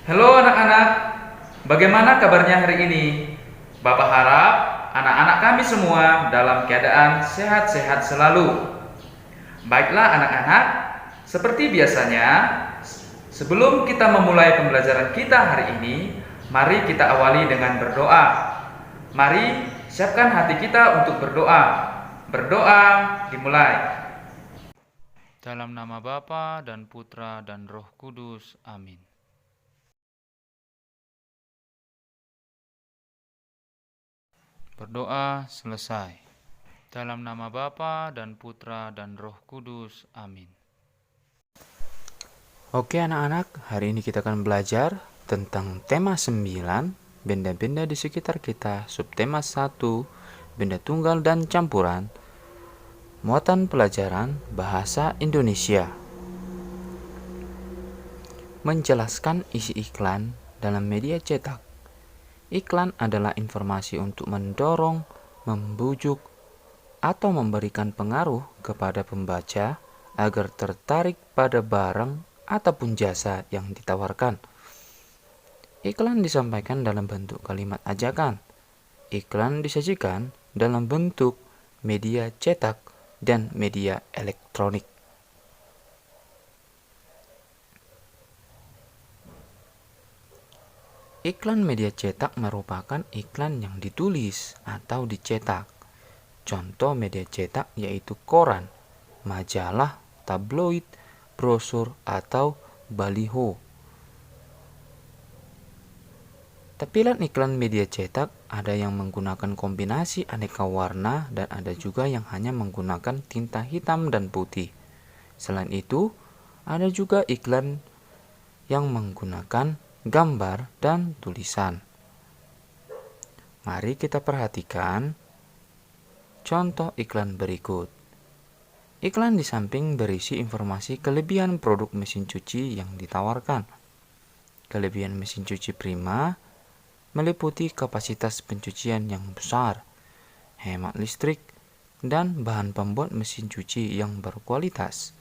Halo anak-anak, bagaimana kabarnya hari ini? Bapak harap anak-anak kami semua dalam keadaan sehat-sehat selalu. Baiklah anak-anak, seperti biasanya, sebelum kita memulai pembelajaran kita hari ini, mari kita awali dengan berdoa. Mari siapkan hati kita untuk berdoa. Berdoa dimulai. Dalam nama Bapa dan Putra dan Roh Kudus. Amin. Berdoa selesai. Dalam nama Bapa dan Putra dan Roh Kudus. Amin. Oke anak-anak, hari ini kita akan belajar tentang tema 9, benda-benda di sekitar kita, subtema 1, benda tunggal dan campuran, muatan pelajaran bahasa Indonesia. Menjelaskan isi iklan dalam media cetak. Iklan adalah informasi untuk mendorong, membujuk, atau memberikan pengaruh kepada pembaca agar tertarik pada barang ataupun jasa yang ditawarkan. Iklan disampaikan dalam bentuk kalimat ajakan. Iklan disajikan dalam bentuk media cetak dan media elektronik. Iklan media cetak merupakan iklan yang ditulis atau dicetak. Contoh media cetak yaitu koran, majalah, tabloid, brosur, atau baliho. Tampilan iklan media cetak ada yang menggunakan kombinasi aneka warna dan ada juga yang hanya menggunakan tinta hitam dan putih. Selain itu, ada juga iklan yang menggunakan gambar dan tulisan. Mari kita perhatikan contoh iklan berikut. Iklan di samping berisi informasi kelebihan produk mesin cuci yang ditawarkan. Kelebihan mesin cuci Prima meliputi kapasitas pencucian yang besar, hemat listrik, dan bahan pembuat mesin cuci yang berkualitas.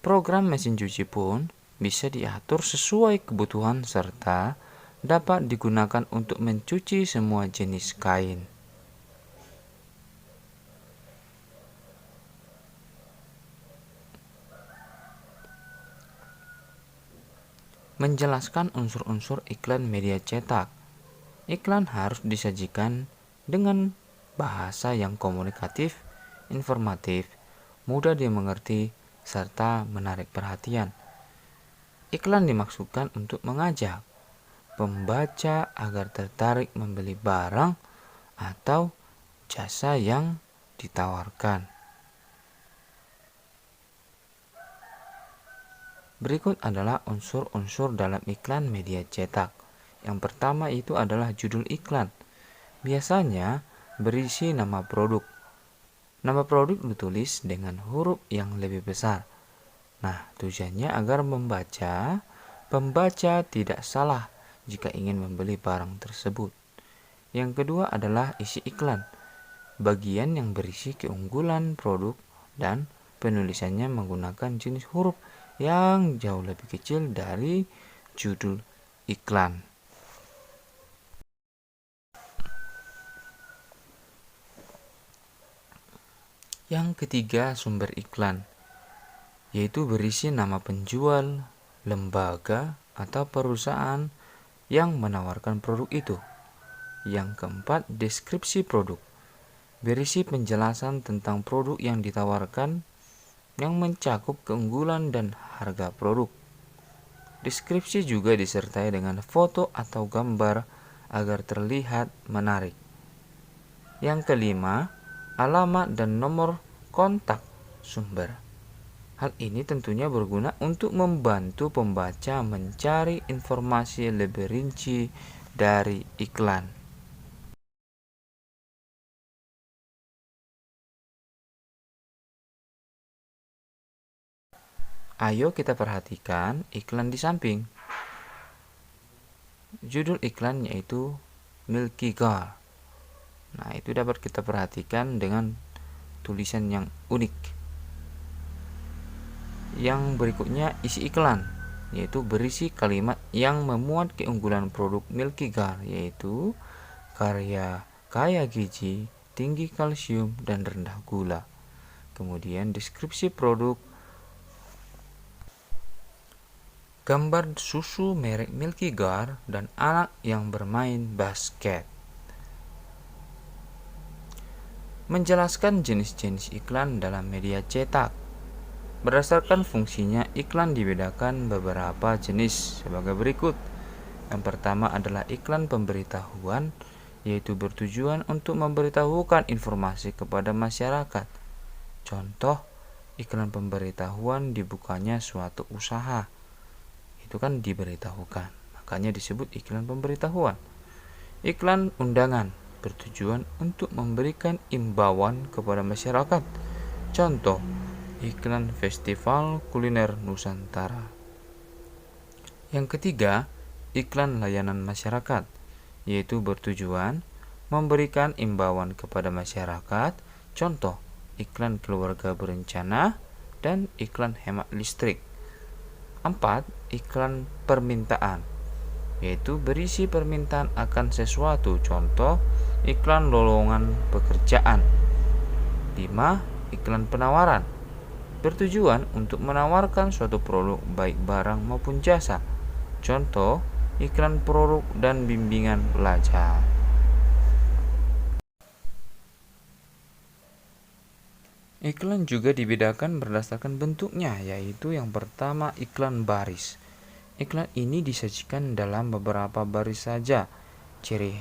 Program mesin cuci pun bisa diatur sesuai kebutuhan serta dapat digunakan untuk mencuci semua jenis kain. Menjelaskan unsur-unsur iklan media cetak. Iklan harus disajikan dengan bahasa yang komunikatif, informatif, mudah dimengerti, serta menarik perhatian. Iklan dimaksudkan untuk mengajak pembaca agar tertarik membeli barang atau jasa yang ditawarkan. Berikut adalah unsur-unsur dalam iklan media cetak. Yang pertama itu adalah judul iklan. Biasanya berisi nama produk. Nama produk ditulis dengan huruf yang lebih besar. Nah, tujuannya agar pembaca tidak salah jika ingin membeli barang tersebut. Yang kedua adalah isi iklan. Bagian yang berisi keunggulan produk dan penulisannya menggunakan jenis huruf yang jauh lebih kecil dari judul iklan. Yang ketiga, sumber iklan, yaitu berisi nama penjual, lembaga, atau perusahaan yang menawarkan produk itu. Yang keempat, deskripsi produk, berisi penjelasan tentang produk yang ditawarkan yang mencakup keunggulan dan harga produk. Deskripsi juga disertai dengan foto atau gambar agar terlihat menarik. Yang kelima, alamat dan nomor kontak sumber. Hal ini tentunya berguna untuk membantu pembaca mencari informasi lebih rinci dari iklan. Ayo kita perhatikan iklan di samping. Judul iklan yaitu Milky Girl. Nah, itu dapat kita perhatikan dengan tulisan yang unik. Yang berikutnya isi iklan. yaitu berisi kalimat yang memuat keunggulan produk Milkygar, yaitu kaya gizi, tinggi kalsium, dan rendah gula. Kemudian deskripsi produk, gambar susu merek Milkygar dan anak yang bermain basket. Menjelaskan jenis-jenis iklan dalam media cetak. Berdasarkan fungsinya, iklan dibedakan beberapa jenis sebagai berikut. Yang pertama adalah iklan pemberitahuan, yaitu bertujuan untuk memberitahukan informasi kepada masyarakat. Contoh, iklan pemberitahuan dibukanya suatu usaha. Itu kan diberitahukan, makanya disebut iklan pemberitahuan. Iklan undangan bertujuan untuk memberikan imbauan kepada masyarakat. Contoh, iklan Festival Kuliner Nusantara. Yang ketiga, iklan layanan masyarakat, yaitu bertujuan memberikan imbauan kepada masyarakat. Contoh, iklan keluarga berencana dan iklan hemat listrik. 4. Iklan permintaan, yaitu berisi permintaan akan sesuatu. Contoh, iklan lowongan pekerjaan. 5. Iklan penawaran, bertujuan untuk menawarkan suatu produk baik barang maupun jasa. Contoh, iklan produk dan bimbingan belajar. Iklan juga dibedakan berdasarkan bentuknya, yaitu yang pertama iklan baris. Iklan ini disajikan dalam beberapa baris saja. Ciri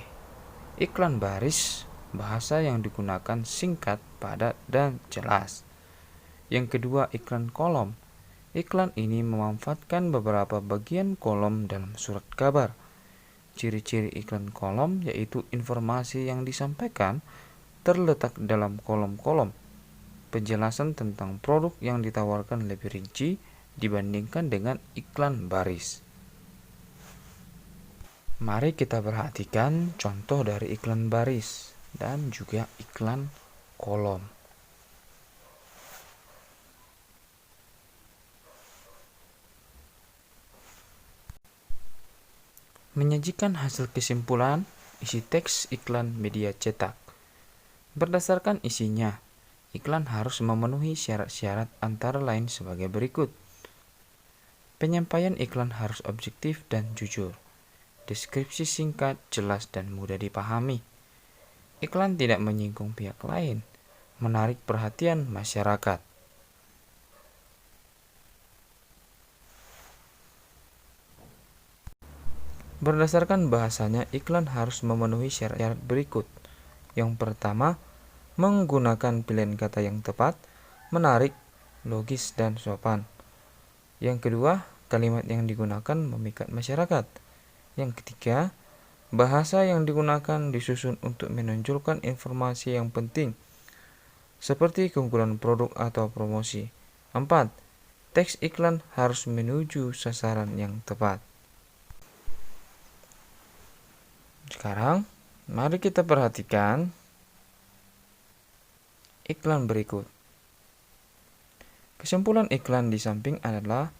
iklan baris, bahasa yang digunakan singkat, padat, dan jelas. Yang kedua, iklan kolom. Iklan ini memanfaatkan beberapa bagian kolom dalam surat kabar. Ciri-ciri iklan kolom yaitu informasi yang disampaikan terletak dalam kolom-kolom. Penjelasan tentang produk yang ditawarkan lebih rinci dibandingkan dengan iklan baris. Mari kita perhatikan contoh dari iklan baris dan juga iklan kolom. Menyajikan hasil kesimpulan, isi teks iklan media cetak. Berdasarkan isinya, iklan harus memenuhi syarat-syarat antara lain sebagai berikut. Penyampaian iklan harus objektif dan jujur. Deskripsi singkat, jelas, dan mudah dipahami. Iklan tidak menyinggung pihak lain, menarik perhatian masyarakat. Berdasarkan bahasanya, iklan harus memenuhi syarat-syarat berikut. Yang pertama, menggunakan pilihan kata yang tepat, menarik, logis, dan sopan. Yang kedua, kalimat yang digunakan memikat masyarakat. Yang ketiga, bahasa yang digunakan disusun untuk menonjolkan informasi yang penting, seperti keunggulan produk atau promosi. 4. Teks iklan harus menuju sasaran yang tepat. Sekarang, mari kita perhatikan iklan berikut. Kesimpulan iklan di samping adalah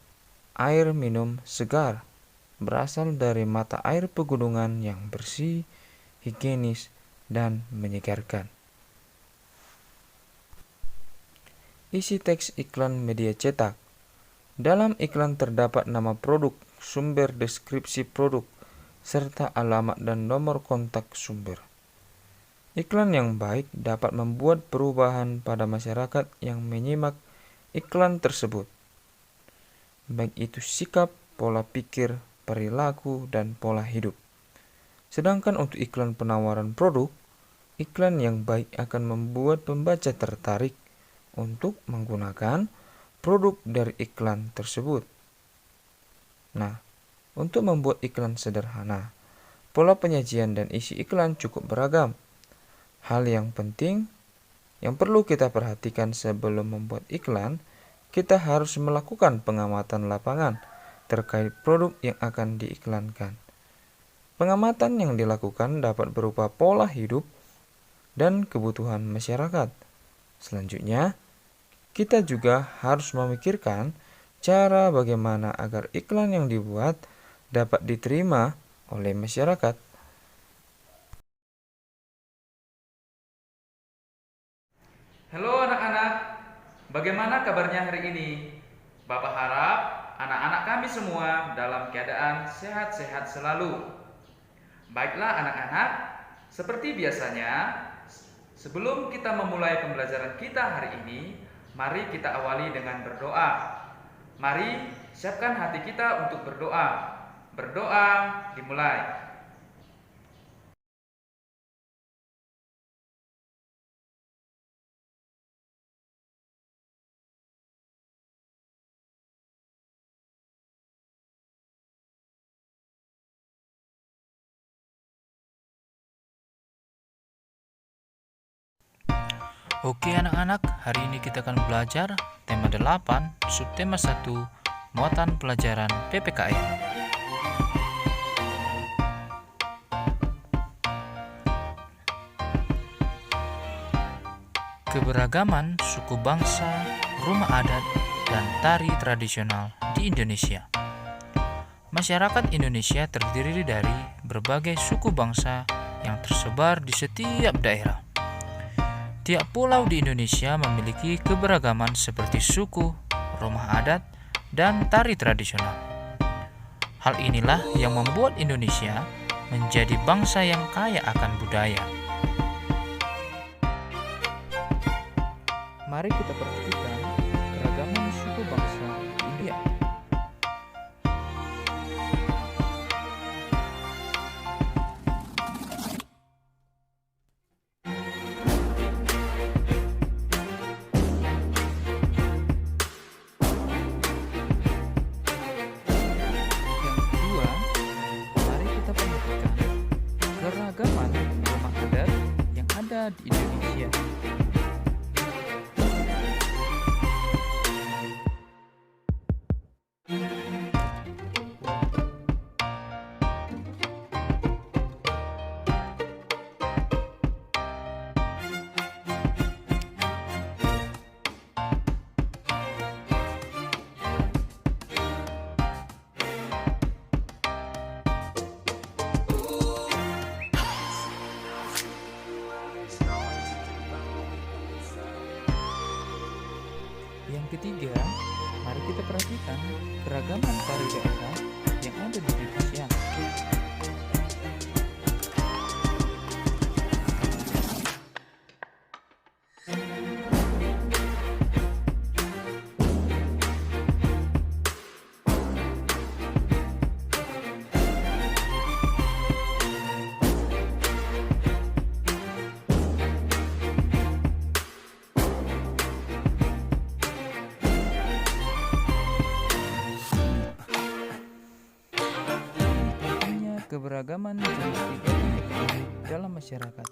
air minum segar, berasal dari mata air pegunungan yang bersih, higienis, dan menyegarkan. Isi teks iklan media cetak. Dalam iklan terdapat nama produk, sumber deskripsi produk, serta alamat dan nomor kontak sumber. Iklan yang baik dapat membuat perubahan pada masyarakat yang menyimak iklan tersebut, baik itu sikap, pola pikir, perilaku, dan pola hidup. Sedangkan untuk iklan penawaran produk, iklan yang baik akan membuat pembaca tertarik untuk menggunakan produk dari iklan tersebut. Nah, untuk membuat iklan sederhana, pola penyajian dan isi iklan cukup beragam. Hal yang penting yang perlu kita perhatikan sebelum membuat iklan, kita harus melakukan pengamatan lapangan terkait produk yang akan diiklankan. Pengamatan yang dilakukan dapat berupa pola hidup dan kebutuhan masyarakat. Selanjutnya, kita juga harus memikirkan cara bagaimana agar iklan yang dibuat dapat diterima oleh masyarakat. Halo anak-anak, bagaimana kabarnya hari ini? Bapak harap anak-anak kami semua dalam keadaan sehat-sehat selalu. Baiklah anak-anak, seperti biasanya, sebelum kita memulai pembelajaran kita hari ini, mari kita awali dengan berdoa. Mari siapkan hati kita untuk berdoa. Berdoa dimulai. Oke anak-anak, hari ini kita akan belajar tema 8, subtema 1, muatan pelajaran PPKN. Keberagaman suku bangsa, rumah adat, dan tari tradisional di Indonesia. Masyarakat Indonesia terdiri dari berbagai suku bangsa yang tersebar di setiap daerah. Tiap pulau di Indonesia memiliki keberagaman seperti suku, rumah adat, dan tari tradisional. Hal inilah yang membuat Indonesia menjadi bangsa yang kaya akan budaya. Mari kita perhatikan keragaman suku bangsa di India. Yang kedua, mari kita perhatikan keragaman rumah adat yang ada di Indonesia. Yang ketiga, mari kita perhatikan keragaman tari daerah yang ada di Indonesia. Keberagaman jenis ekonomi dalam masyarakat.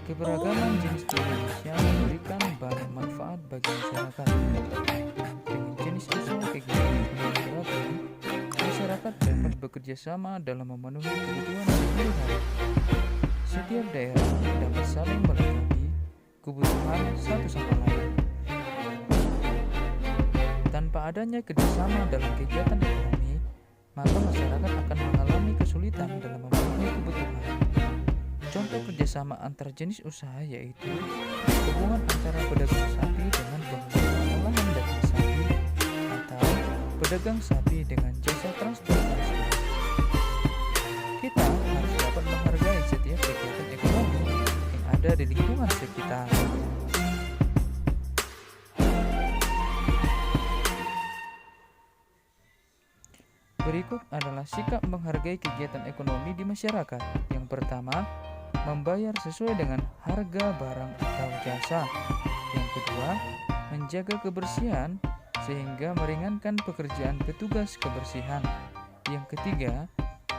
Keberagaman jenis di Indonesia memberikan banyak manfaat bagi masyarakat. Dengan jenis usaha kegiatan ekonomi beragam, masyarakat dapat bekerja sama dalam memenuhi kebutuhan sehari-hari. Setiap daerah dapat saling melengkapi kebutuhan satu sama lain. Tanpa adanya kerjasama dalam kegiatan ekonomi, maka masyarakat akan mengalami kesulitan dalam memenuhi kebutuhan. Contoh kerjasama antar jenis usaha yaitu hubungan antara pedagang sapi dengan pengelola olahan daging sapi atau pedagang sapi dengan jasa transportasi. Kita harus dapat menghargai setiap kegiatan ekonomi yang ada di lingkungan sekitar. Berikut adalah sikap menghargai kegiatan ekonomi di masyarakat. Yang pertama, membayar sesuai dengan harga barang atau jasa. Yang kedua, menjaga kebersihan sehingga meringankan pekerjaan petugas kebersihan. Yang ketiga,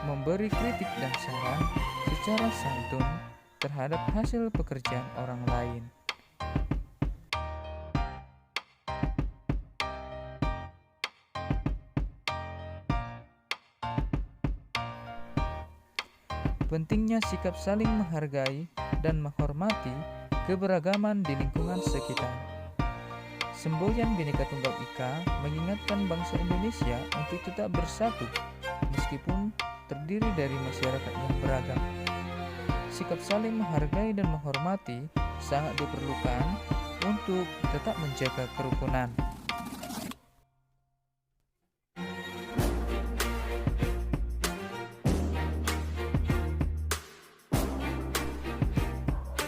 memberi kritik dan saran secara santun terhadap hasil pekerjaan orang lain. Pentingnya sikap saling menghargai dan menghormati keberagaman di lingkungan sekitar. Semboyan Bhinneka Tunggal Ika mengingatkan bangsa Indonesia untuk tetap bersatu meskipun terdiri dari masyarakat yang beragam. Sikap saling menghargai dan menghormati sangat diperlukan untuk tetap menjaga kerukunan.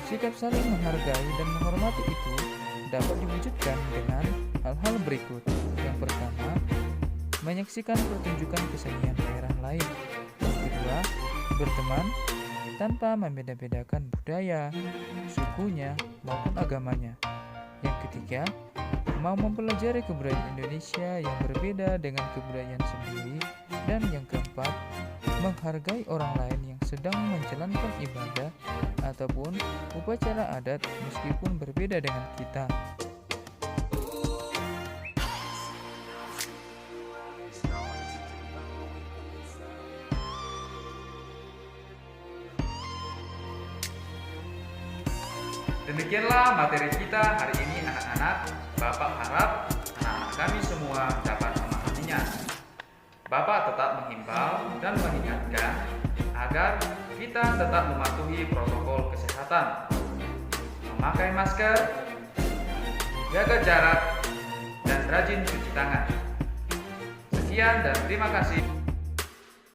Sikap saling menghargai dan menghormati itu dapat diwujudkan dengan hal-hal berikut. Yang pertama, menyaksikan pertunjukan kesenian daerah lain. Yang kedua, berteman tanpa membeda-bedakan budaya, sukunya, maupun agamanya. Yang ketiga, mau mempelajari kebudayaan Indonesia yang berbeda dengan kebudayaan sendiri. Dan yang keempat, menghargai orang lain yang sedang menjalankan ibadah ataupun upacara adat meskipun berbeda dengan kita. Demikianlah materi kita hari ini anak-anak. Bapak harap anak-anak kami semua dapat memahaminya. Bapak tetap menghimbau dan mengingatkan agar kita tetap mematuhi protokol kesehatan, memakai masker, jaga jarak, dan rajin cuci tangan. Sekian dan terima kasih.